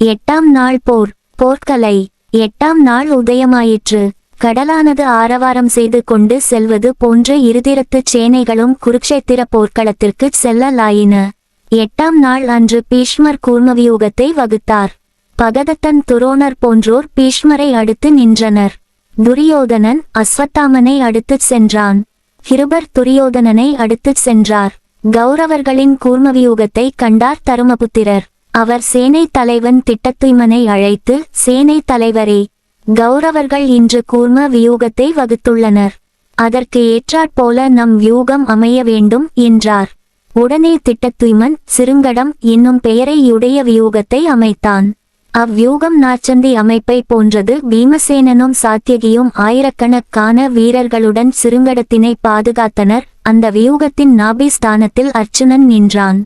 8ஆம் நாள் போர். போர்க்கலை. 8ஆம் நாள் உதயமாயிற்று. கடலானது ஆரவாரம் செய்து கொண்டு செல்வது போன்ற இருதிரத்து சேனைகளும் குருக்ஷேத்திர போர்க்களத்திற்கு செல்லலாயின. 8ஆம் நாள் அன்று பீஷ்மர் கூர்மவியூகத்தை வகுத்தார். பகதத்தன் துரோணர் போன்றோர் பீஷ்மரை அடுத்து நின்றனர். துரியோதனன் அஸ்வத்தாமனை அடுத்துச் சென்றான். கிருபர் துரியோதனனை அடுத்துச் சென்றார். கௌரவர்களின் கூர்மவியூகத்தை கண்டார் தருமபுத்திரர். அவர் சேனை தலைவன் திட்டத்துய்மனை அழைத்து, சேனை தலைவரே, கௌரவர்கள் இன்று கூர்ம வியூகத்தை வகுத்துள்ளனர். அதற்கு ஏற்றாற்போல நம் வியூகம் அமைய வேண்டும் என்றார். உடனே திட்டத்துய்மன் சிறுங்கடம் என்னும் பெயரையுடைய வியூகத்தை அமைத்தான். அவ்வியூகம் நாச்சந்தி அமைப்பை போன்றது. பீமசேனனும் சாத்தியகியும் ஆயிரக்கணக்கான வீரர்களுடன் சிறுங்கடத்தினை பாதுகாத்தனர். அந்த வியூகத்தின் நாபிஸ்தானத்தில் அர்ச்சுனன் நின்றான்.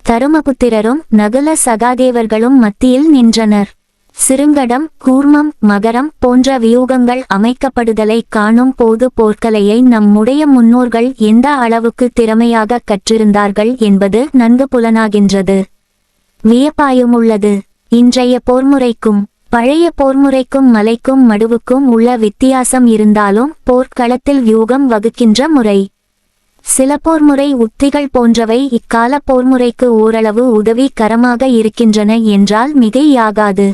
தருமபுத்திரரும் நகுல சகாதேவர்களும் மத்தியில் நின்றனர். சிறுங்கடம், கூர்மம், மகரம் போன்ற வியூகங்கள் அமைக்கப்படுதலை காணும் போது போர்க்கலையை நம்முடைய முன்னோர்கள் எந்த அளவுக்கு திறமையாக கற்றிருந்தார்கள் என்பது நன்கு புலனாகின்றது. வியப்பாயுமுள்ளது. இன்றைய போர்முறைக்கும் பழைய போர்முறைக்கும் மலைக்கும் மடுவுக்கும் உள்ள வித்தியாசம் இருந்தாலும் போர்க்களத்தில் வியூகம் வகுக்கின்ற முறை, சில போர்முறை உத்திகள் போன்றவை இக்கால போர்முறைக்கு ஓரளவு உதவிகரமாக இருக்கின்றன என்றால் மிகையாகாது.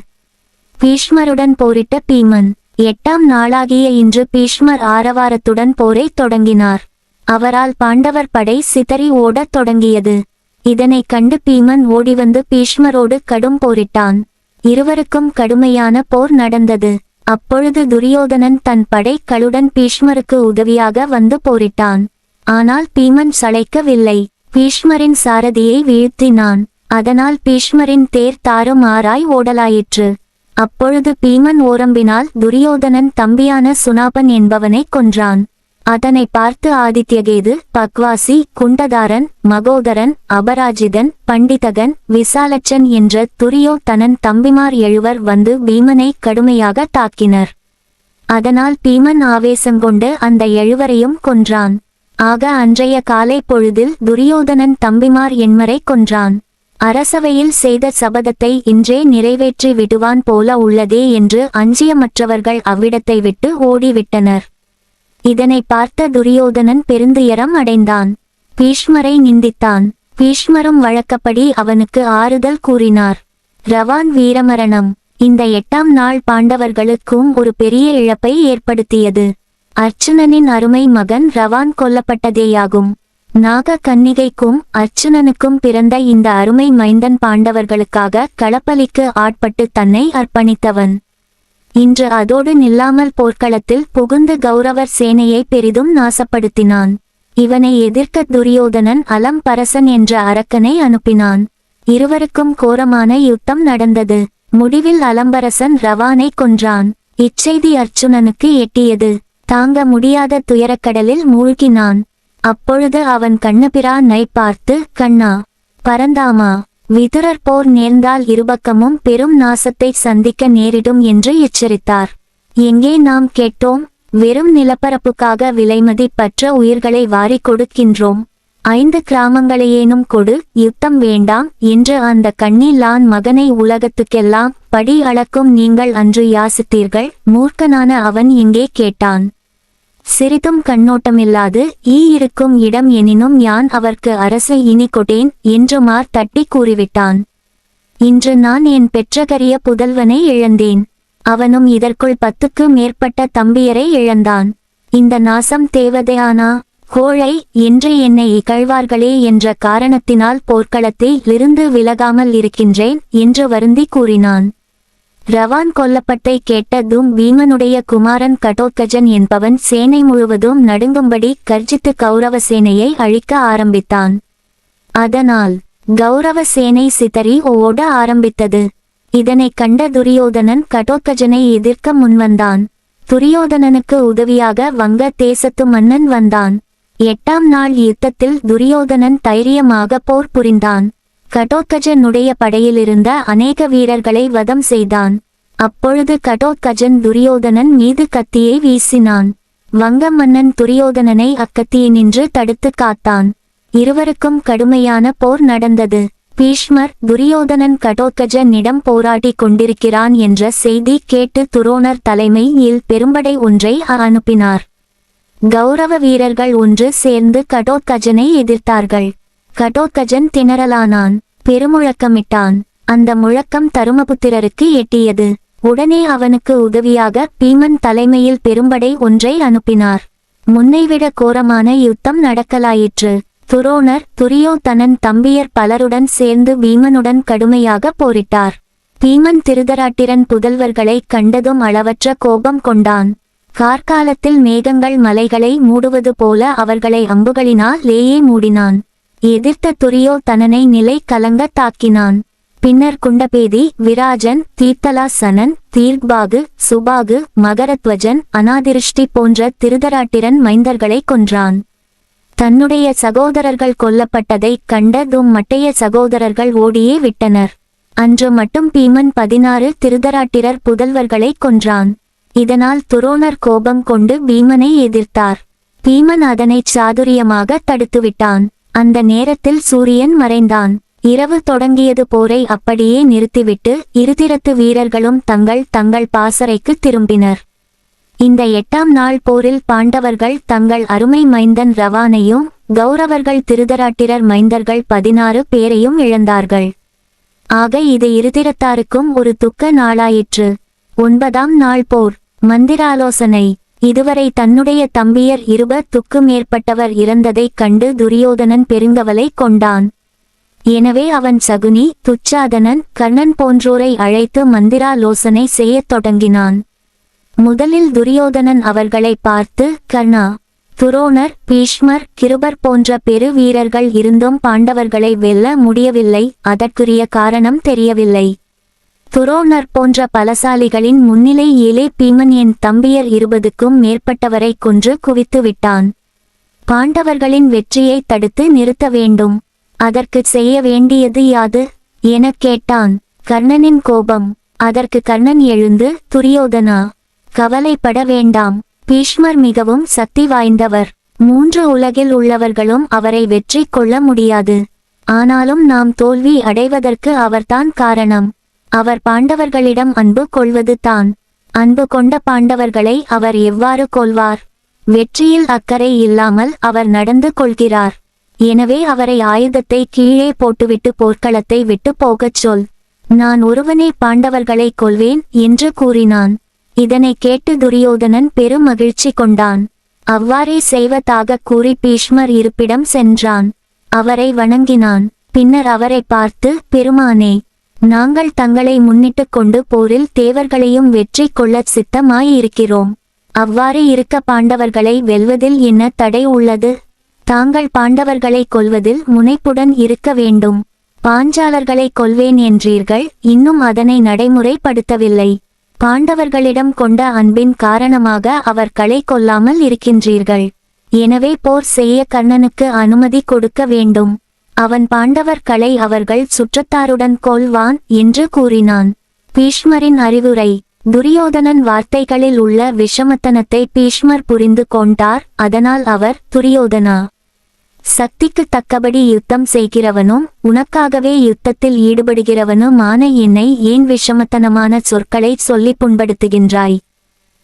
பீஷ்மருடன் போரிட்ட பீமன். 8ஆம் நாளாகிய இன்று பீஷ்மர் ஆரவாரத்துடன் போரை தொடங்கினார். அவரால் பாண்டவர் படை சிதறி ஓடத் தொடங்கியது. இதனை கண்டு பீமன் ஓடிவந்து பீஷ்மரோடு கடும் போரிட்டான். இருவருக்கும் கடுமையான போர் நடந்தது. அப்பொழுது துரியோதனன் தன் படைகளுடன் பீஷ்மருக்கு உதவியாக வந்து போரிட்டான். ஆனால் பீமன் சளைக்கவில்லை. பீஷ்மரின் சாரதியை வீழ்த்தினான். அதனால் பீஷ்மரின் தேர் தாறுமாறாய் ஓடலாயிற்று. அப்பொழுது பீமன் ஓரம்பினால் துரியோதனன் தம்பியான சுனாபன் என்பவனை கொன்றான். அதனை பார்த்து ஆதித்யகேது, பக்வாசி, குண்டதாரன், மகோதரன், அபராஜிதன், பண்டிதகன், விசாலட்சன் என்ற துரியோதனன் தம்பிமார் 7 வந்து பீமனை கடுமையாக தாக்கினர். அதனால் பீமன் ஆவேசங்கொண்டு அந்த 7 கொன்றான். ஆக அன்றைய காலை பொழுதில் துரியோதனன் தம்பிமார் 8 கொன்றான். அரசவையில் செய்த சபதத்தை இன்றே நிறைவேற்றி விடுவான் போல உள்ளதே என்று அஞ்சிய மற்றவர்கள் அவ்விடத்தை விட்டு ஓடிவிட்டனர். இதனை பார்த்த துரியோதனன் பெருந்துயரம் அடைந்தான். பீஷ்மரை நிந்தித்தான். பீஷ்மரும் வழக்கப்படி அவனுக்கு ஆறுதல் கூறினார். ரவான் வீரமரணம் இந்த 8ஆம் நாள் பாண்டவர்களுக்கும் ஒரு பெரிய இழப்பை ஏற்படுத்தியது. அர்ச்சுனனின் அருமை மகன் ரவான் கொல்லப்பட்டதேயாகும். நாக கன்னிகைக்கும் அர்ச்சுனனுக்கும் பிறந்த இந்த அருமை மைந்தன் பாண்டவர்களுக்காக களப்பலிக்கு ஆட்பட்டு தன்னை அர்ப்பணித்தவன். இன்று அதோடு நில்லாமல் போர்க்களத்தில் புகுந்து கௌரவர் சேனையை பெரிதும் நாசப்படுத்தினான். இவனை எதிர்க்க துரியோதனன் அலம்பரசன் என்ற அரக்கனை அனுப்பினான். இருவருக்கும் கோரமான யுத்தம் நடந்தது. முடிவில் அலம்பரசன் ரவானை கொன்றான். இச்செய்தி அர்ச்சுனனுக்கு எட்டியது. தாங்க முடியாத துயரக்கடலில் மூழ்கினான். அப்பொழுது அவன் கண்ணபிரானை பார்த்து, கண்ணா, பரந்தாமா, விதுரர் போர் நேர்ந்தால் இருபக்கமும் பெரும் நாசத்தை சந்திக்க நேரிடும் என்று எச்சரித்தார். எங்கே நாம் கேட்டோம்? வெறும் நிலப்பரப்புக்காக விலைமதிப்பற்ற உயிர்களை வாரி கொடுக்கின்றோம். 5 கிராமங்களையேனும் கொடு, யுத்தம் வேண்டாம் என்று அந்த கண்ணிலான் மகனை உலகத்துக்கெல்லாம் படி அளக்கும் நீங்கள் அன்று யாசித்தீர்கள். மூர்க்கனான அவன் எங்கே கேட்டான். சிறிதும் கண்ணோட்டமில்லாது இருக்கும் இடம் எனினும் யான் அவர்க்கு அரசை இனி கொடேன் என்று மார் தட்டி கூறிவிட்டான். இன்று நான் என் பெற்றகரிய புதல்வனை இழந்தேன். அவனும் இதற்குள் 10க்கு மேற்பட்ட தம்பியரை இழந்தான். இந்த நாசம் தேவதையானா? கோழை என்று என்னை இகழ்வார்களே என்ற காரணத்தினால் போர்க்களத்தில் இருந்து விலகாமல் இருக்கின்றேன் என்று வருந்தி கூறினான். ரவான் கொல்லப்பட்டை கேட்டதும் பீமனுடைய குமாரன் கடோத்கஜன் என்பவன் சேனை முழுவதும் நடுங்கும்படி கர்ஜித்து கௌரவ சேனையை அழிக்க ஆரம்பித்தான். அதனால் கௌரவ சேனை சிதறி ஓட ஆரம்பித்தது. இதனை கண்ட துரியோதனன் கடோத்கஜனை எதிர்க்க முன்வந்தான். துரியோதனனுக்கு உதவியாக வங்க தேசத்து மன்னன் வந்தான். 8ஆம் நாள் யுத்தத்தில் துரியோதனன் தைரியமாக போர் புரிந்தான். கடோத்கஜனுடைய படையிலிருந்த அநேக வீரர்களை வதம் செய்தான். அப்பொழுது கடோத்கஜன் துரியோதனன் மீது கத்தியை வீசினான். வங்க மன்னன் துரியோதனனை அக்கத்தியினின்று தடுத்து காத்தான். இருவருக்கும் கடுமையான போர் நடந்தது. பீஷ்மர் துரியோதனன் கடோத்கஜனிடம் போராடி கொண்டிருக்கிறான் என்ற செய்தி கேட்டு துரோணர் தலைமையில் பெரும்படை ஒன்றை அனுப்பினார். கௌரவ வீரர்கள் ஒன்று சேர்ந்து கடோத்கஜனை எதிர்த்தார்கள். கடோத்கஜன் திணறலானான், பெருமுழக்கமிட்டான். அந்த முழக்கம் தருமபுத்திரருக்கு எட்டியது. உடனே அவனுக்கு உதவியாக பீமன் தலைமையில் பெரும்படை ஒன்றை அனுப்பினார். முன்னைவிட கோரமான யுத்தம் நடக்கலாயிற்று. துரோணர் துரியோதனன் தம்பியர் பலருடன் சேர்ந்து பீமனுடன் கடுமையாக போரிட்டார். பீமன் திருதராட்டிரன் புதல்வர்களை கண்டதும் அளவற்ற கோபம் கொண்டான். கார்காலத்தில் மேகங்கள் மலைகளை மூடுவது போல அவர்களை அம்புகளினாலேயே மூடினான். எதிர்த்த துரியோதனனை நிலை கலங்க தாக்கினான். பின்னர் குண்டபேதி, விராஜன், தீர்த்தலாசனன், தீர்க்பாகு, சுபாகு, மகரத்வஜன், அநாதிருஷ்டி போன்ற திருதராட்டிரன் மைந்தர்களை கொன்றான். தன்னுடைய சகோதரர்கள் கொல்லப்பட்டதைக் கண்டதும் மட்டைய சகோதரர்கள் ஓடியே விட்டனர். அன்று மட்டும் பீமன் 16 திருதராட்டிரர் புதல்வர்களை கொன்றான். இதனால் துரோணர் கோபம் கொண்டு பீமனை எதிர்த்தார். பீமன் அதனை சாதுரியமாக தடுத்துவிட்டான். அந்த நேரத்தில் சூரியன் மறைந்தான். இரவு தொடங்கியது. போரை அப்படியே நிறுத்திவிட்டு இருதிரத்து வீரர்களும் தங்கள் தங்கள் பாசறைக்கு திரும்பினர். இந்த 8ஆம் நாள் போரில் பாண்டவர்கள் தங்கள் அருமை மைந்தன் ரவானையும் கௌரவர்கள் திருதராட்டிரர் மைந்தர்கள் 16 பேரையும் இழந்தார்கள். ஆக இது இருதிரத்தாருக்கும் ஒரு துக்க நாளாயிற்று. 9ஆம் நாள் போர். மந்திராலோசனை. இதுவரை தன்னுடைய தம்பியர் 20க்கு மேற்பட்டவர் இறந்ததைக் கண்டு துரியோதனன் பெருங்கவலை கொண்டான். எனவே அவன் சகுனி, துச்சாதனன், கர்ணன் போன்றோரை அழைத்து மந்திராலோசனை செய்யத் தொடங்கினான். முதலில் துரியோதனன் அவர்களை பார்த்து, கர்ணா, துரோணர், பீஷ்மர், கிருபர் போன்ற பெரு வீரர்கள் இருந்தும் பாண்டவர்களை வெல்ல முடியவில்லை. அதற்குரிய காரணம் தெரியவில்லை. துரோணர் போன்ற பலசாலிகளின் முன்னிலையிலே பீமன் என் தம்பியர் 20க்கும் மேற்பட்டவரை கொன்று குவித்து விட்டான். பாண்டவர்களின் வெற்றியை தடுத்து நிறுத்த வேண்டும். அதற்கு செய்ய வேண்டியது யாது எனக் கேட்டான். கர்ணனின் கோபம். அதற்கு கர்ணன் எழுந்து, துரியோதனா, கவலைப்பட வேண்டாம். பீஷ்மர் மிகவும் சக்தி வாய்ந்தவர். 3 உலகில் உள்ளவர்களும் அவரை வெற்றி கொள்ள முடியாது. ஆனாலும் நாம் தோல்வி அடைவதற்கு அவர்தான் காரணம். அவர் பாண்டவர்களிடம் அன்பு கொள்வது தான். அன்பு கொண்ட பாண்டவர்களை அவர் எவ்வாறு கொல்வார்? வெற்றியில் அக்கறை இல்லாமல் அவர் நடந்து கொள்கிறார். எனவே அவரை ஆயுதத்தை கீழே போட்டுவிட்டு போர்க்களத்தை விட்டு போகச் சொல். நான் ஒருவனே பாண்டவர்களை கொல்வேன் என்று கூறினான். இதனை கேட்டு துரியோதனன் பெரும் மகிழ்ச்சி கொண்டான். அவ்வாறே செய்வதாக கூறி பீஷ்மர் இருப்பிடம் சென்றான். அவரை வணங்கினான். பின்னர் அவரை பார்த்து, பெருமானே, நாங்கள் தங்களை முன்னிட்டு கொண்டு போரில் தேவர்களையும் வெற்றி கொள்ளச் சித்தமாயிருக்கிறோம். அவ்வாறு இருக்க பாண்டவர்களை வெல்வதில் என்ன தடை உள்ளது? தாங்கள் பாண்டவர்களை கொல்வதில் முனைப்புடன் இருக்க வேண்டும். பாஞ்சாலர்களை கொல்வேன் என்றீர்கள், இன்னும் அதனை நடைமுறைப்படுத்தவில்லை. பாண்டவர்களிடம் கொண்ட அன்பின் காரணமாக அவர்களை கொல்லாமல் இருக்கின்றீர்கள். எனவே போர் செய்ய கர்ணனுக்கு அனுமதி கொடுக்க வேண்டும். அவன் பாண்டவர்களை அவர்கள் சுற்றத்தாருடன் கொல்வான் என்று கூறினான். பீஷ்மரின் அறிவுரை. துரியோதனன் வார்த்தைகளில் உள்ள விஷமத்தனத்தை பீஷ்மர் புரிந்து கொண்டார். அதனால் அவர், துரியோதனா, சக்திக்கு தக்கபடி யுத்தம் செய்கிறவனும் உனக்காகவே யுத்தத்தில் ஈடுபடுகிறவனுமான என்னை ஏன் விஷமத்தனமான சொற்களை சொல்லி புண்படுத்துகின்றாய்?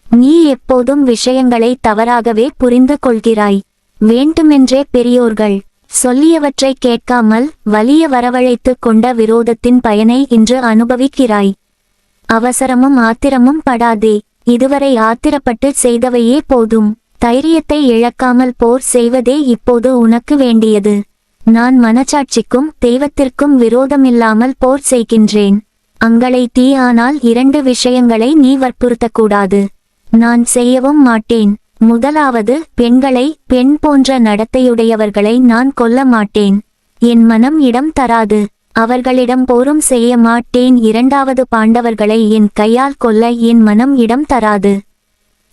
நீ எப்போதும் விஷயங்களை தவறாகவே புரிந்து கொள்கிறாய். வேண்டுமென்றே பெரியோர்கள் சொல்லியவற்றை கேட்காமல் வலிய வரவழைத்து கொண்ட விரோதத்தின் பயனை இன்று அனுபவிக்கிறாய். அவசரமும் ஆத்திரமும் படாதே. இதுவரை ஆத்திரப்பட்டு செய்தவையே போதும். தைரியத்தை இழக்காமல் போர் செய்வதே இப்போது உனக்கு வேண்டியது. நான் மனச்சாட்சிக்கும் தெய்வத்திற்கும் விரோதமில்லாமல் போர் செய்கின்றேன். அங்களை தீ. ஆனால் 2 விஷயங்களை நீ வற்புறுத்தக்கூடாது. நான் செய்யவும் மாட்டேன். முதலாவது, பெண்களை, பெண் போன்ற நடத்தையுடையவர்களை நான் கொல்ல மாட்டேன். என் மனம் இடம் தராது. அவர்களிடம் போரும் செய்ய மாட்டேன். 2வது, பாண்டவர்களை என் கையால் கொல்ல என் மனம் இடம் தராது.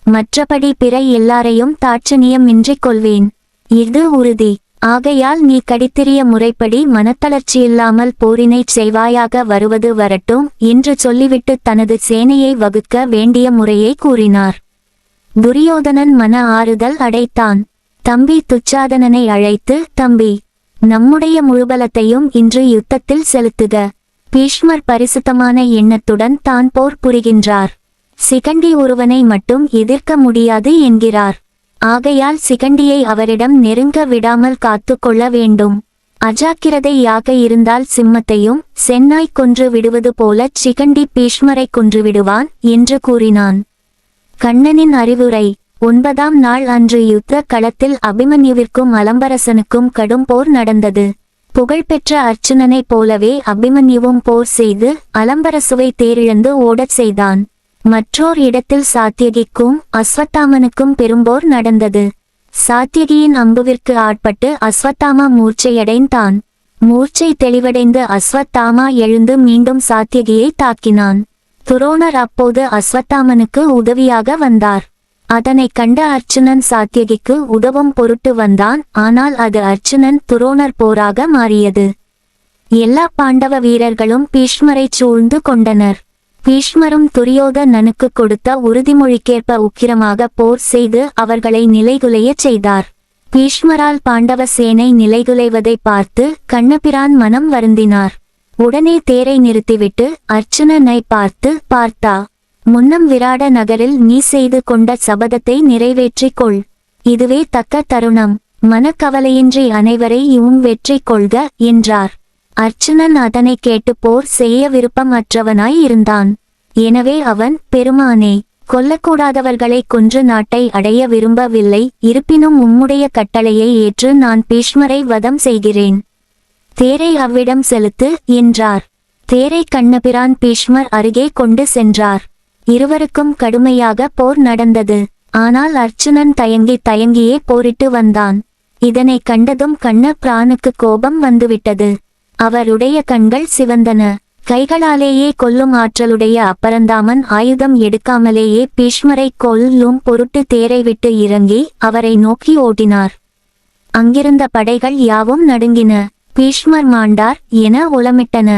மற்றபடி பிற எல்லாரையும் தாட்சணியமின்றி கொள்வேன். இது உறுதி. ஆகையால் நீ கடித்திரிய முறைப்படி மனத்தளர்ச்சியில்லாமல் போரினைச் செய்வாயாக. வருவது வரட்டும் என்று சொல்லிவிட்டு தனது சேனையை வகுக்க வேண்டிய முறையை கூறினார். துரியோதனன் மன ஆறுதல் அடைத்தான். தம்பி துச்சாதனனை அழைத்து, தம்பி, நம்முடைய முழுபலத்தையும் இன்று யுத்தத்தில் செலுத்துக. பீஷ்மர் பரிசுத்தமான எண்ணத்துடன் தான் போர் புரிகின்றார். சிகண்டி ஒருவனை மட்டும் எதிர்க்க முடியாது என்கிறார். ஆகையால் சிகண்டியை அவரிடம் நெருங்க விடாமல் காத்து கொள்ள வேண்டும். அஜாக்கிரதையாக இருந்தால் சிம்மத்தையும் சென்னாய் கொன்று விடுவது போல சிகண்டி பீஷ்மரை கொன்று விடுவான் என்று கூறினான். கண்ணனின் அறிவுரை. 9ஆம் நாள் அன்று யுத்த களத்தில் அபிமன்யுவிற்கும் அலம்பரசனுக்கும் கடும் போர் நடந்தது. புகழ்பெற்ற அர்ச்சுனனைப் போலவே அபிமன்யுவும் போர் செய்து அலம்பரசுவை தேரிழந்து ஓடச் செய்தான். மற்றோர் இடத்தில் சாத்தியகிக்கும் அஸ்வத்தாமனுக்கும் பெரும்போர் நடந்தது. சாத்தியகியின் அம்புவிற்கு ஆட்பட்டு அஸ்வத்தாமா மூர்ச்சையடைந்தான். மூர்ச்சை தெளிவடைந்து அஸ்வத்தாமா எழுந்து மீண்டும் சாத்தியகியை தாக்கினான். துரோணர் அப்போது அஸ்வத்தாமனுக்கு உதவியாக வந்தார். அதனைக் கண்ட அர்ச்சுனன் சாத்தியகிக்கு உதவும் பொருட்டு வந்தான். ஆனால் அது அர்ச்சுனன் துரோணர் போராக மாறியது. எல்லா பாண்டவ வீரர்களும் பீஷ்மரைச் சூழ்ந்து கொண்டனர். பீஷ்மரும் துரியோதனனுக்கு கொடுத்த உறுதிமொழிக்கேற்ப உக்கிரமாக போர் செய்து அவர்களை நிலைகுலையச் செய்தார். பீஷ்மரால் பாண்டவ சேனை நிலைகுலைவதை பார்த்து கண்ணபிரான் மனம் வருந்தினார். உடனே தேரை நிறுத்திவிட்டு அர்ச்சுனனை பார்த்தா, முன்னம் விராட நகரில் நீ செய்து கொண்ட சபதத்தை நிறைவேற்றிக் கொள். இதுவே தக்க தருணம். மனக்கவலையின்றி அனைவரையும் வெற்றி கொள்க என்றார். அர்ச்சுனன் அதனை கேட்டு போர் செய்ய விருப்பம் அற்றவனாய் இருந்தான். எனவே அவன், பெருமானே, கொல்லக்கூடாதவர்களை கொன்று நாட்டை அடைய விரும்பவில்லை. இருப்பினும் உம்முடைய கட்டளையை ஏற்று நான் பீஷ்மரை வதம் செய்கிறேன். தேரை அவ்விடம் செலுத்து என்றார். தேரை கண்ணபிரான் பீஷ்மர் அருகே கொண்டு சென்றார். இருவருக்கும் கடுமையாக போர் நடந்தது. ஆனால் அர்ச்சுனன் தயங்கியே போரிட்டு வந்தான். இதனை கண்டதும் கண்ணபிரானுக்கு கோபம் வந்துவிட்டது. அவருடைய கண்கள் சிவந்தன. கைகளாலேயே கொல்லும் ஆற்றலுடைய அப்பரந்தாமன் ஆயுதம் எடுக்காமலேயே பீஷ்மரை கொல்லும் பொருட்டு தேரை விட்டு இறங்கி அவரை நோக்கி ஓட்டினார். அங்கிருந்த படைகள் யாவும் நடுங்கின. பீஷ்மர் மாண்டார் என உலமிட்டன.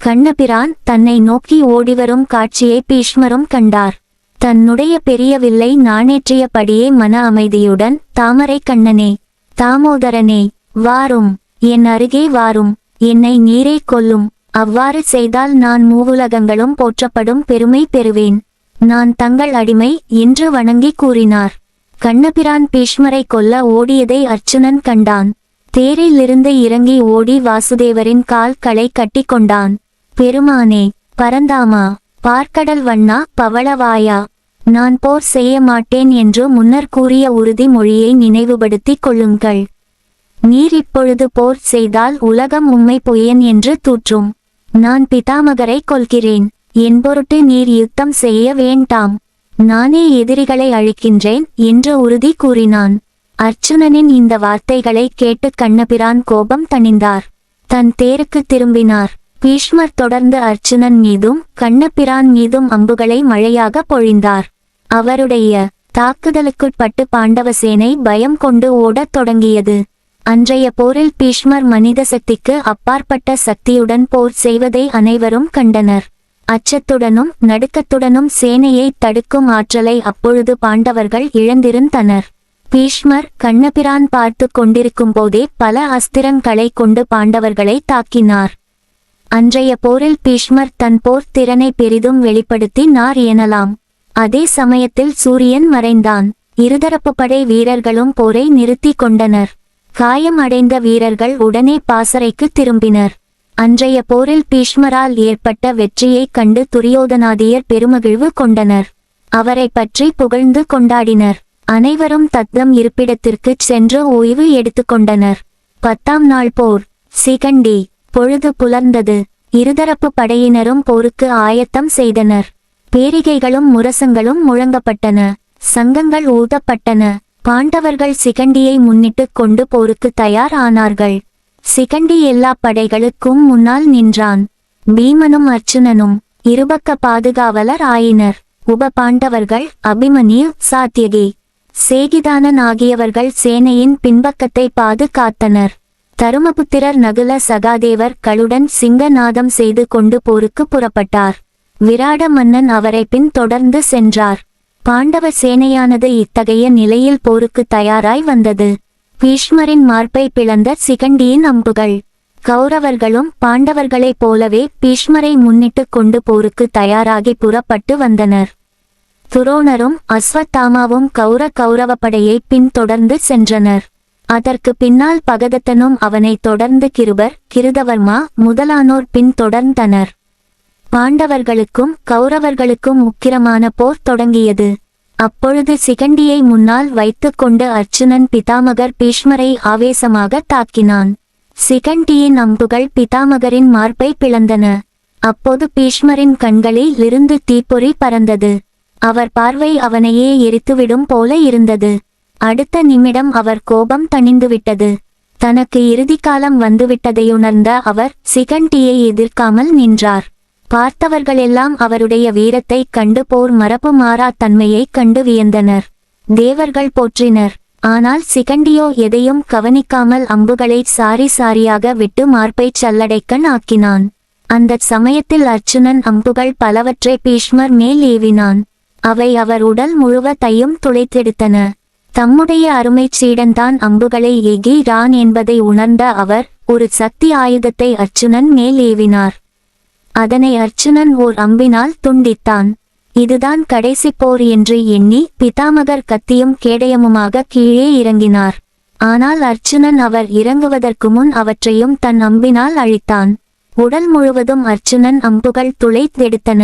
கண்ணபிரான் தன்னை நோக்கி ஓடிவரும் காட்சியை பீஷ்மரும் கண்டார். தன்னுடைய பெரிய வில்லை நாணேற்றியபடியே மன அமைதியுடன், தாமரை கண்ணனே, தாமோதரனே, வாரும், என் அருகே வாரும், என்னை நீரே கொல்லும். அவ்வாறு செய்தால் நான் மூவுலகங்களும் போற்றப்படும் பெருமை பெறுவேன். நான் தங்கள் அடிமை என்று வணங்கி கூறினார். கண்ணபிரான் பீஷ்மரை கொல்ல ஓடியதை அர்ச்சுனன் கண்டான். தேரிலிருந்து இறங்கி ஓடி வாசுதேவரின் கால்களை கட்டி கொண்டான். பெருமானே, பரந்தாமா, பார்க்கடல் வண்ணா, பவளவாயா, நான் போர் செய்ய மாட்டேன் என்று முன்னர் கூறிய உறுதி மொழியை நினைவுபடுத்திக் கொள்ளுங்கள். நீர் இப்பொழுது போர் செய்தால் உலகம் உம்மை பொய்யன் என்று தூற்றும். நான் பிதாமகரை கொல்கிறேன். என் பொருட்டு நீர் யுத்தம் செய்ய வேண்டாம். நானே எதிரிகளை அழிக்கின்றேன் என்று உறுதி கூறினான். அர்ச்சுனனின் இந்த வார்த்தைகளை கேட்டு கண்ணபிரான் கோபம் தணிந்தார். தன் தேருக்கு திரும்பினார். பீஷ்மர் தொடர்ந்து அர்ச்சுனன் மீதும் கண்ணபிரான் மீதும் அம்புகளை மழையாக பொழிந்தார். அவருடைய தாக்குதலுக்குட்பட்டு பாண்டவசேனை பயம் கொண்டு ஓடத் தொடங்கியது. அன்றைய போரில் பீஷ்மர் மனித சக்திக்கு அப்பாற்பட்ட சக்தியுடன் போர் செய்வதை அனைவரும் கண்டனர். அச்சத்துடனும் நடுக்கத்துடனும் சேனையை தடுக்கும் ஆற்றலை அப்பொழுது பாண்டவர்கள் இழந்திருந்தனர். பீஷ்மர் கண்ணபிரான் பார்த்து கொண்டிருக்கும் போதே பல அஸ்திரங்களை கொண்டு பாண்டவர்களை தாக்கினார். அன்றைய போரில் பீஷ்மர் தன் போர் திறனை பெரிதும் வெளிப்படுத்தினார் எனலாம். அதே சமயத்தில் சூரியன் மறைந்தான். இருதரப்பு படை வீரர்களும் போரை நிறுத்தி கொண்டனர். காயம் அடைந்த வீரர்கள் உடனே பாசறைக்கு திரும்பினர். அன்றைய போரில் பீஷ்மரால் ஏற்பட்ட வெற்றியைக் கண்டு துரியோதனாதியர் பெருமகிழ்வு கொண்டனர். அவரை பற்றி புகழ்ந்து கொண்டாடினர். அனைவரும் தத்தம் இருப்பிடத்திற்குச் சென்று ஓய்வு எடுத்துக்கொண்டனர். 10ஆம் நாள் போர். சிகண்டி. பொழுது புலர்ந்தது. இருதரப்பு படையினரும் போருக்கு ஆயத்தம் செய்தனர். பேரிகைகளும் முரசங்களும் முழங்கப்பட்டன. சங்கங்கள் ஊதப்பட்டன. பாண்டவர்கள் சிகண்டியை முன்னிட்டு கொண்டு போருக்கு தயார் ஆனார்கள். சிகண்டி எல்லா படைகளுக்கும் முன்னால் நின்றான். பீமனும் அர்ச்சுனனும் இருபக்க பாதுகாவலர் ஆயினர். உப பாண்டவர்கள் அபிமன்யு, சாத்தியகி, சேகிதானன் ஆகியவர்கள் சேனையின் பின்பக்கத்தை பாதுகாத்தனர். தருமபுத்திரர் நகுல சகாதேவர் களுடன் சிங்கநாதம் செய்து கொண்டு போருக்கு புறப்பட்டார். விராட மன்னன் அவரை பின் தொடர்ந்து சென்றார். பாண்டவ சேனையானது இத்தகைய நிலையில் போருக்கு தயாராய் வந்தது. பீஷ்மரின் மார்பை பிளந்த சிகண்டியின் அம்புகள். கௌரவர்களும் பாண்டவர்களைப் போலவே பீஷ்மரை முன்னிட்டு கொண்டு போருக்கு தயாராகி புறப்பட்டு வந்தனர். துரோணரும் அஸ்வத்தாமாவும் கௌரவப்படையை பின்தொடர்ந்து சென்றனர். அதற்கு பின்னால் பகதத்தனும் அவனை தொடர்ந்து கிருபர், கிருதவர்மா முதலானோர் பின்தொடர்ந்தனர். பாண்டவர்களுக்கும் கௌரவர்களுக்கும் உக்கிரமான போர் தொடங்கியது. அப்பொழுது சிகண்டியை முன்னால் வைத்து கொண்டு அர்ச்சுனன் பிதாமகர் பீஷ்மரை ஆவேசமாக தாக்கினான். சிகண்டியின் அம்புகள் பிதாமகரின் மார்பை பிளந்தன. அப்போது பீஷ்மரின் கண்களில் இருந்து தீப்பொறி பறந்தது. அவர் பார்வை அவனையே எரித்துவிடும் போல இருந்தது. அடுத்த நிமிடம் அவர் கோபம் தணிந்துவிட்டது. தனக்கு இறுதிக்காலம் வந்துவிட்டதையுணர்ந்த அவர் சிகண்டியை எதிர்க்காமல் நின்றார். பார்த்தவர்களெல்லாம் அவருடைய வீரத்தை கண்டு போர் மரபு மாறா தன்மையை கண்டு வியந்தனர். தேவர்கள் போற்றினர். ஆனால் சிகண்டியோ எதையும் கவனிக்காமல் அம்புகளை சாரி சாரியாக விட்டு மார்பை சல்லடைக்கன் ஆக்கினான். அந்த சமயத்தில் அர்ச்சுனன் அம்புகள் பலவற்றை பீஷ்மர் மேல் ஏவினான். அவை அவர் உடல் முழுவதையும் துளைத்தெடுத்தன. தம்முடைய அருமை சீடன்தான் அம்புகளை எகிரான் என்பதை உணர்ந்த அவர் ஒரு சக்தி ஆயுதத்தை அர்ச்சுனன் மேல் ஏவினார். அதனை அர்ச்சுனன் ஓர் அம்பினால் துண்டித்தான். இதுதான் கடைசி போர் என்று எண்ணி பிதாமகர் கத்தியும் கேடயமுமாக கீழே இறங்கினார். ஆனால் அர்ச்சுனன் அவர் இறங்குவதற்கு முன் அவற்றையும் தன் அம்பினால் அழித்தான். உடல் முழுவதும் அர்ச்சுனன் அம்புகள் துளைத்தெடுத்தன.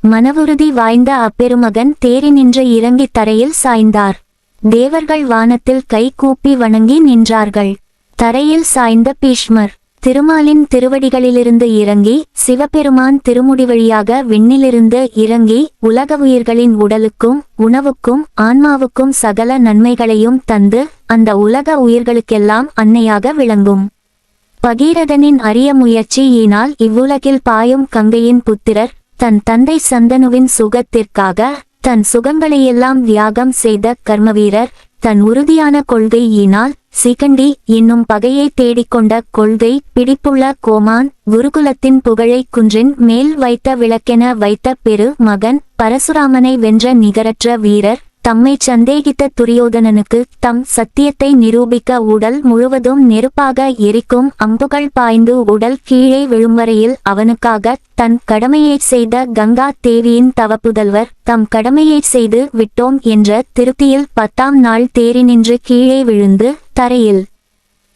மனவுறுதி வாய்ந்த அப்பெருமகன் தேரினின்று இறங்கி தரையில் சாய்ந்தார். தேவர்கள் வானத்தில் கை கூப்பி வணங்கி நின்றார்கள். தரையில் சாய்ந்த பீஷ்மர் திருமாலின் திருவடிகளிலிருந்து இறங்கி சிவபெருமான் திருமுடி வழியாக விண்ணிலிருந்து இறங்கி உலக உயிர்களின் உடலுக்கும் உணவுக்கும் ஆன்மாவுக்கும் சகல நன்மைகளையும் தந்து அந்த உலக உயிர்களுக்கெல்லாம் அன்னையாக விளங்கும். பகீரதனின் அரிய முயற்சியினால் இவ்வுலகில் பாயும் கங்கையின் புத்திரர் தன் தந்தை சந்தனுவின் சுகத்திற்காக தன் சுகங்களையெல்லாம் தியாகம் செய்த கர்மவீரர் தன் உறுதியான கொள்கையினால் சிகண்டி என்னும் பகையை தேடிக்கொண்ட கொள்கை பிடிப்புள்ள கோமான் குருகுலத்தின் புகழை குன்றின் மேல் வைத்த விளக்கென வைத்த பெரு மகன் பரசுராமனை வென்ற நிகரற்ற வீரர் தம்மை சந்தேகித்த துரியோதனனுக்கு தம் சத்தியத்தை நிரூபிக்க உடல் முழுவதும் நெருப்பாக எரிக்கும் அம்புகள் பாய்ந்து உடல் கீழே விழும்வரையில் அவனுக்காக தன் கடமையை செய்த கங்கா தேவியின் தவப்புதல்வர் தம் கடமையை செய்து விட்டோம் என்ற திருப்தியில் 10ஆம் நாள் தேரினின்று கீழே விழுந்து தரையில்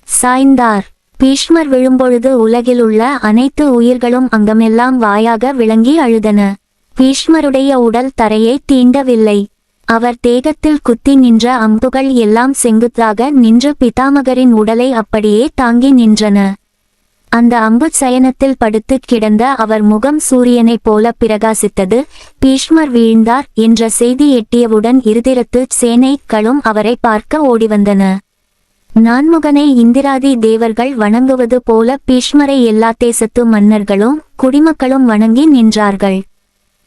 சாய்ந்தார். பீஷ்மர் விழும்பொழுது உலகிலுள்ள அனைத்து உயிர்களும் அங்கமெல்லாம் வாயாக விளங்கி அழுதன. பீஷ்மருடைய உடல் தரையை தீண்டவில்லை. அவர் தேகத்தில் குத்தி நின்ற அம்புகள் எல்லாம் செங்குத்தாக நின்று பிதாமகரின் உடலை அப்படியே தாங்கி நின்றன. அந்த அம்பு சயனத்தில் படுத்து கிடந்த அவர் முகம் சூரியனைப் போல பிரகாசித்தது. பீஷ்மர் வீழ்ந்தார் என்ற செய்தி எட்டியவுடன் இருதிரத்து சேனைகளும் அவரை பார்க்க ஓடிவந்தன. நான்முகனை இந்திராதி தேவர்கள் வணங்குவது போல பீஷ்மரை எல்லா தேசத்து மன்னர்களும் குடிமக்களும் வணங்கி நின்றார்கள்.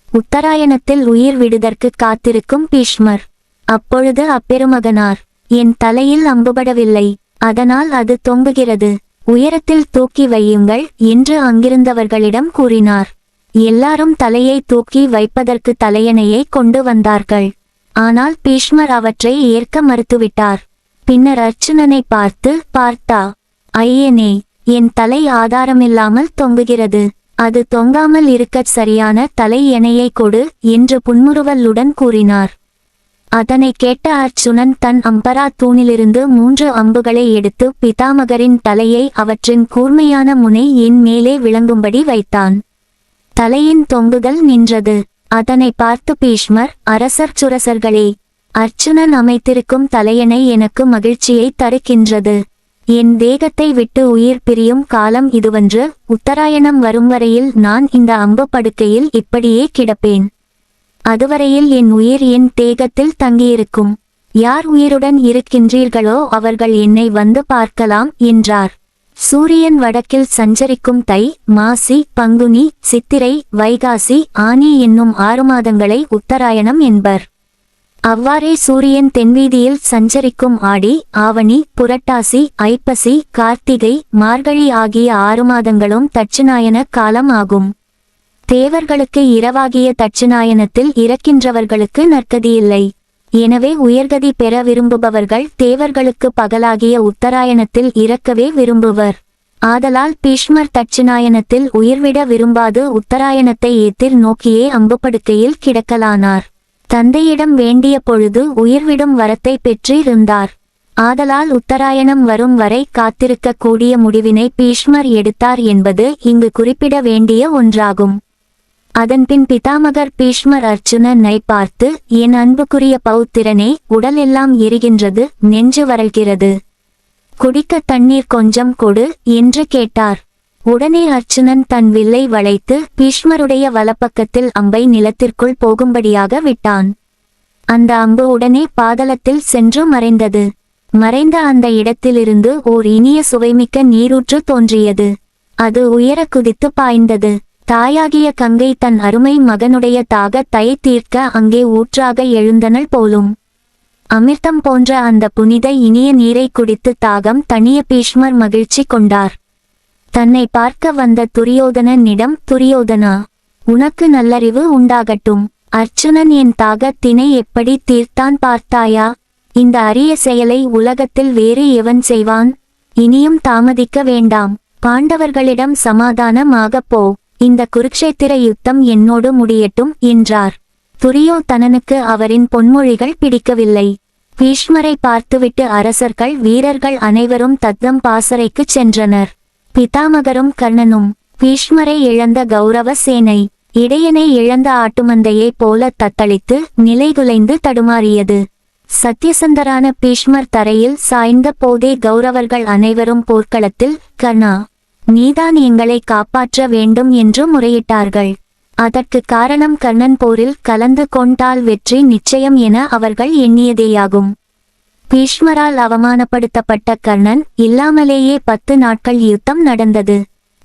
உத்தராயணத்தில் உயிர் விடுதற்கு காத்திருக்கும் பீஷ்மர் அப்பொழுது அப்பெருமகனார், என் தலையில் அம்புபடவில்லை, அதனால் அது தொங்குகிறது, உயரத்தில் தூக்கி வையுங்கள் என்று அங்கிருந்தவர்களிடம் கூறினார். எல்லாரும் தலையை தூக்கி வைப்பதற்கு தலையணையை கொண்டு வந்தார்கள். ஆனால் பீஷ்மர் அவற்றை ஏற்க மறுத்துவிட்டார். பின்னர் அர்ச்சுனனை பார்த்தா, ஐயனே, என் தலை ஆதாரமில்லாமல் தொங்குகிறது, அது தொங்காமல் இருக்கச் சரியான தலை எனையை கொடு என்று புன்முறுவலுடன் கூறினார். அதனை கேட்ட அர்ச்சுனன் தன் அம்பரா தூணிலிருந்து 3 அம்புகளை எடுத்து பிதாமகரின் தலையை அவற்றின் கூர்மையான முனை என் மேலே விளங்கும்படி வைத்தான். தலையின் தொங்குதல் நின்றது. அதனை பார்த்து பீஷ்மர், அரசர் சுரசர்களே, அர்ச்சுனன் அமைத்திருக்கும் தலையணை எனக்கு மகிழ்ச்சியை தருகின்றது. என் தேகத்தை விட்டு உயிர் பிரியும் காலம் இதுவன்று. உத்தராயணம் வரும் வரையில் நான் இந்த அம்பு படுக்கையில் இப்படியே கிடப்பேன். அதுவரையில் என் உயிர் என் தேகத்தில் தங்கியிருக்கும். யார் உயிருடன் இருக்கின்றீர்களோ அவர்கள் என்னை வந்து பார்க்கலாம் என்றார். சூரியன் வடக்கில் சஞ்சரிக்கும் தை, மாசி, பங்குனி, சித்திரை, வைகாசி, ஆனி என்னும் 6 மாதங்களை உத்தராயணம் என்பர். அவ்வாறே சூரியன் தென்வீதியில் சஞ்சரிக்கும் ஆடி, ஆவணி, புரட்டாசி, ஐப்பசி, கார்த்திகை, மார்கழி ஆகிய 6 மாதங்களும் தட்சிணாயன காலம் ஆகும். தேவர்களுக்கு இரவாகிய தட்சிணாயனத்தில் இறக்கின்றவர்களுக்கு நற்கதியில்லை. எனவே உயர்கதி பெற விரும்புபவர்கள் தேவர்களுக்கு பகலாகிய உத்தராயணத்தில் இறக்கவே விரும்புவர். ஆதலால் பீஷ்மர் தட்சிணாயனத்தில் உயிர்விட விரும்பாது உத்தராயணத்தை எதிர் நோக்கியே அம்புப்படுக்கையில் கிடக்கலானார். தந்தையிடம் வேண்டிய பொழுது உயிர்விடும் வரத்தை பெற்றிருந்தார். ஆதலால் உத்தராயணம் வரும் வரை காத்திருக்க கூடிய முடிவினை பீஷ்மர் எடுத்தார் என்பது இங்கு குறிப்பிட வேண்டிய ஒன்றாகும். அதன்பின் பிதாமகர் பீஷ்மர் அர்ச்சுனனை பார்த்து, என் அன்புக்குரிய பௌத்திரனே, உடலெல்லாம் எரிகின்றது, நெஞ்சு வரல்கிறது, குடிக்க தண்ணீர் கொஞ்சம் கொடு என்று கேட்டார். உடனே அர்ச்சுனன் தன் வில்லை வளைத்து பீஷ்மருடைய வலப்பக்கத்தில் அம்பை நிலத்திற்குள் போகும்படியாக விட்டான். அந்த அம்பு உடனே பாதளத்தில் சென்று மறைந்தது. மறைந்த அந்த இடத்திலிருந்து ஓர் இனிய சுவைமிக்க நீரூற்று தோன்றியது. அது உயர குதித்து பாய்ந்தது. தாயாகிய கங்கை தன் அருமை மகனுடைய தாகத்தை தீர்க்க அங்கே ஊற்றாக எழுந்தனள் போலும். அமிர்தம் போன்ற அந்த புனித இனிய நீரை குடித்து தாகம் தணிய பீஷ்மர் மகிழ்ச்சி கொண்டார். தன்னை பார்க்க வந்த துரியோதனனிடம், துரியோதனா, உனக்கு நல்லறிவு உண்டாகட்டும். அர்ச்சுனன் என் தாகத்தினை எப்படி தீர்த்தான் பார்த்தாயா? இந்த அரிய செயலை உலகத்தில் வேறு எவன் செய்வான்? இனியும் தாமதிக்க வேண்டாம். பாண்டவர்களிடம் சமாதானமாகப் போ. இந்த குருக்ஷேத்திர யுத்தம் என்னோடு முடியட்டும் என்றார். துரியோதனனுக்கு அவரின் பொன்மொழிகள் பிடிக்கவில்லை. பீஷ்மரை பார்த்துவிட்டு அரசர்கள் வீரர்கள் அனைவரும் தத்தம் பாசறைக்குச் சென்றனர். பிதாமகரும் கர்ணனும். பீஷ்மரை இழந்த கௌரவ சேனை இடையனை இழந்த ஆட்டுமந்தையைப் போல தத்தளித்து நிலைகுலைந்து தடுமாறியது. சத்தியசந்தரான பீஷ்மர் தரையில் சாய்ந்த போதே கௌரவர்கள் அனைவரும் போர்க்களத்தில், கர்ணா, நீதான் எங்களை காப்பாற்ற வேண்டும் என்று முறையிட்டார்கள். அதற்கு காரணம் கர்ணன் போரில் கலந்து கொண்டால் வெற்றி நிச்சயம் என அவர்கள் எண்ணியதேயாகும். பீஷ்மரால் அவமானப்படுத்தப்பட்ட கர்ணன் இல்லாமலேயே 10 நாட்கள் யுத்தம் நடந்தது.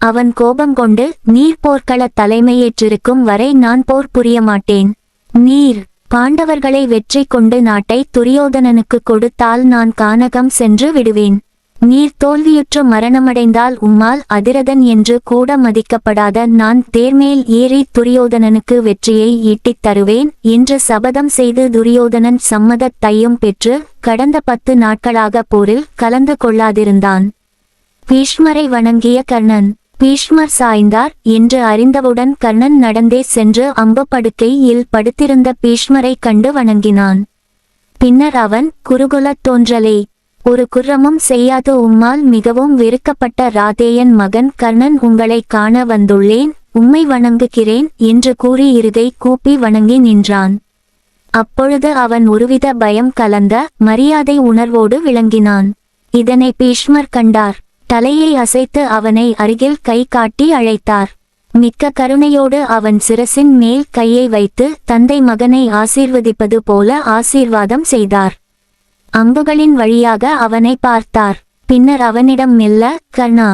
அவன் கோபம் கொண்டு, நீர் போர்க்கள தலைமையேற்றிருக்கும் வரை நான் போர் புரிய மாட்டேன். நீர் பாண்டவர்களை வெற்றி கொண்டு நாட்டை துரியோதனனுக்கு கொடுத்தால் நான் கானகம் சென்று விடுவேன். நீர் தோல்வியுற்று மரணமடைந்தால் உம்மால் அதிரதன் என்று கூட மதிக்கப்படாத நான் தேர்மேல் ஏறி துரியோதனனுக்கு வெற்றியை ஈட்டித் தருவேன் என்று சபதம் செய்து துரியோதனன் சம்மதத்தையும் பெற்று கடந்த 10 நாட்களாக போரில் கலந்து கொள்ளாதிருந்தான். பீஷ்மரை வணங்கிய கர்ணன், பீஷ்மர் சாய்ந்தார் என்று அறிந்தவுடன் கர்ணன் நடந்தே சென்று அம்பு படுக்கையில் படுத்திருந்த பீஷ்மரை கண்டு வணங்கினான். பின்னர் அவன், குருகுலத் தோன்றலே, ஒரு குற்றமும் செய்யாது உம்மால் மிகவும் வெறுக்கப்பட்ட ராதேயன் மகன் கர்ணன் உங்களை காண வந்துள்ளேன், உம்மை வணங்குகிறேன் என்று கூறி இருகை கூப்பி வணங்கி நின்றான். அப்பொழுது அவன் ஒருவித பயம் கலந்த மரியாதை உணர்வோடு விளங்கினான். இதனை பீஷ்மர் கண்டார். தலையை அசைத்து அவனை அருகில் கை காட்டி அழைத்தார். மிக்க கருணையோடு அவன் சிரசின் மேல் கையை வைத்து தந்தை மகனை ஆசீர்வதிப்பது போல ஆசீர்வாதம் செய்தார். அம்புகளின் வழியாக அவனை பார்த்தார். பின்னர் அவனிடம் மெல்ல, கர்ணா,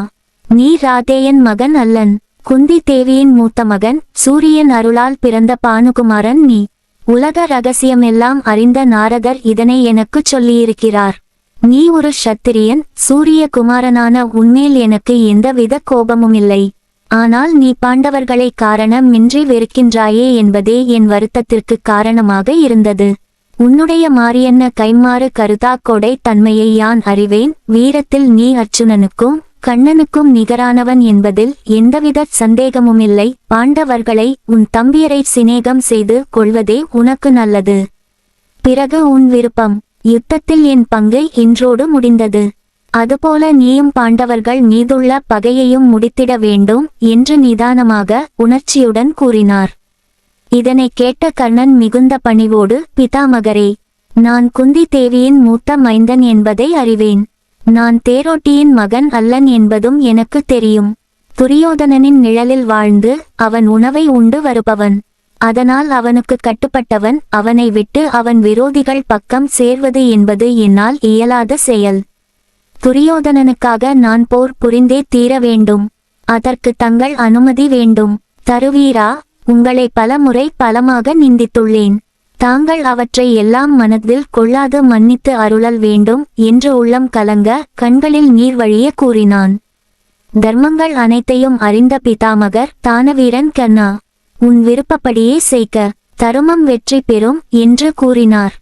நீ ராதேயன் மகன் அல்லன். குந்தி தேவியின் மூத்த மகன், சூரியன் அருளால் பிறந்த பானுகுமாரன் நீ. உலக ரகசியமெல்லாம் அறிந்த நாரதர் இதனை எனக்குச் சொல்லியிருக்கிறார். நீ ஒரு க்ஷத்திரியன், சூரிய குமாரனான உன்மேல் எனக்கு எந்தவித கோபமுமில்லை. ஆனால் நீ பாண்டவர்களை காரணமின்றி வெறுக்கின்றாயே என்பதே என் வருத்தத்திற்கு காரணமாக இருந்தது. உன்னுடைய மாரியன்ன கைமாறு கருதா கொடை தன்மையை யான் அறிவேன். வீரத்தில் நீ அர்ச்சுனனுக்கும் கண்ணனுக்கும் நிகரானவன் என்பதில் எந்தவித சந்தேகமுமில்லை. பாண்டவர்களை உன் தம்பியரை சிநேகம் செய்து கொள்வதே உனக்கு நல்லது. பிறகு உன் விருப்பம். யுத்தத்தில் என் பங்கு இன்றோடு முடிந்தது. அதுபோல நீயும் பாண்டவர்கள் மீதுள்ள பகையையும் முடித்திட வேண்டும் என்று நிதானமாக உணர்ச்சியுடன் கூறினார். இதனை கேட்ட கர்ணன் மிகுந்த பணிவோடு, பிதாமகரே, நான் குந்தி தேவியின் மூத்த மைந்தன் என்பதை அறிவேன். நான் தேரோட்டியின் மகன் அல்லன் என்பதும் எனக்கு தெரியும். துரியோதனனின் நிழலில் வாழ்ந்து அவன் உணவை உண்டு வருபவன். அதனால் அவனுக்கு கட்டுப்பட்டவன். அவனை விட்டு அவன் விரோதிகள் பக்கம் சேர்வது என்பது என்னால் இயலாத செயல். துரியோதனனுக்காக நான் போர் புரிந்தே தீர வேண்டும். அதற்கு தங்கள் அனுமதி வேண்டும். தருவீரா? உங்களை பலமுறை பலமாக நிந்தித்துள்ளேன். தாங்கள் அவற்றை எல்லாம் மனதில் கொள்ளாது மன்னித்து அருளல் வேண்டும் என்று உள்ளம் கலங்க கண்களில் நீர் வழிய கூறினான். தர்மங்கள் அனைத்தையும் அறிந்த பிதாமகர், தானவீரன் கர்ணா, உன் விருப்பப்படியே செய்க, தருமம் வெற்றி பெறும் என்று கூறினார்.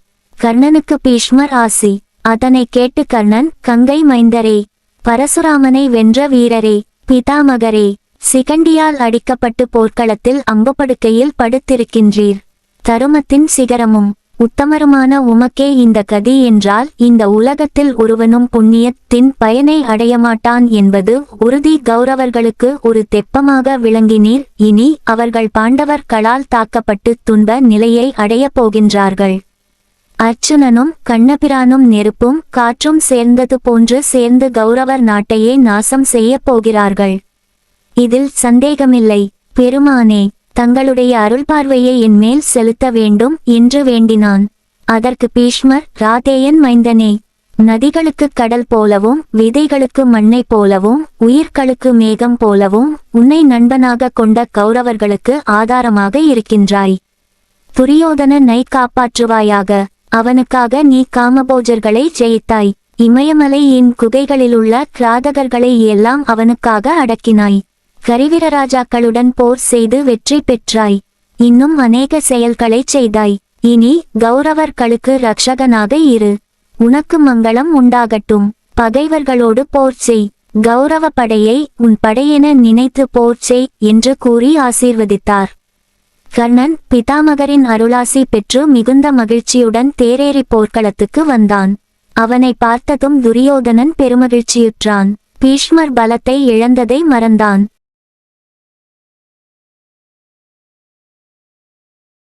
கர்ணனுக்கு பீஷ்மர் ஆசி. அதனை கேட்டு கர்ணன், கங்கை மைந்தரே, பரசுராமனை வென்ற வீரரே, பிதாமகரே, சிகண்டியால் அடிக்கப்பட்டு போர்க்களத்தில் அம்புபடுக்கையில் படுத்திருக்கின்றீர். தருமத்தின் சிகரமும் உத்தமருமான உமக்கே இந்த கதி என்றால் இந்த உலகத்தில் ஒருவனும் புண்ணியத்தின் பயனை அடையமாட்டான் என்பது உறுதி. கௌரவர்களுக்கு ஒரு தெப்பமாக விளங்கினீர். இனி அவர்கள் பாண்டவர்களால் தாக்கப்பட்டு துன்ப நிலையை அடையப் போகின்றார்கள். அர்ச்சுனனும் கண்ணபிரானும் நெருப்பும் காற்றும் சேர்ந்தது போன்று சேர்ந்து கௌரவர் நாட்டையே நாசம் செய்யப் போகிறார்கள். இதில் சந்தேகமில்லை. பெருமானே, தங்களுடைய அருள்பார்வையை என்மேல் செலுத்த வேண்டும் என்று வேண்டினான். அதற்கு பீஷ்மர், ராதேயன் மைந்தனே, நதிகளுக்கு கடல் போலவும் விதைகளுக்கு மண்ணை போலவும் உயிர்களுக்கு மேகம் போலவும் உன்னை நண்பனாக கொண்ட கௌரவர்களுக்கு ஆதாரமாக இருக்கின்றாய். துரியோதனனை காப்பாற்றுவாயாக. அவனுக்காக நீ காமபோஜர்களை ஜெயித்தாய். இமயமலையின் குகைகளிலுள்ள கிராதகர்களை எல்லாம் அவனுக்காக அடக்கினாய். கரிவீரராஜாக்களுடன் போர் செய்து வெற்றி பெற்றாய். இன்னும் அநேக செயல்களைச் செய்தாய். இனி கௌரவர்களுக்கு ரக்ஷகனாக இரு. உனக்கு மங்களம் உண்டாகட்டும். பகைவர்களோடு போர் செய். கௌரவ படையை உன் படையென நினைத்து போர் செய் என்று கூறி ஆசீர்வதித்தார். கர்ணன் பிதாமகரின் அருளாசி பெற்று மிகுந்த மகிழ்ச்சியுடன் தேரேறி போர்க்களத்துக்கு வந்தான். அவனை பார்த்ததும் துரியோதனன் பெருமகிழ்ச்சியுற்றான். பீஷ்மர் பலத்தை இழந்ததை மறந்தான்.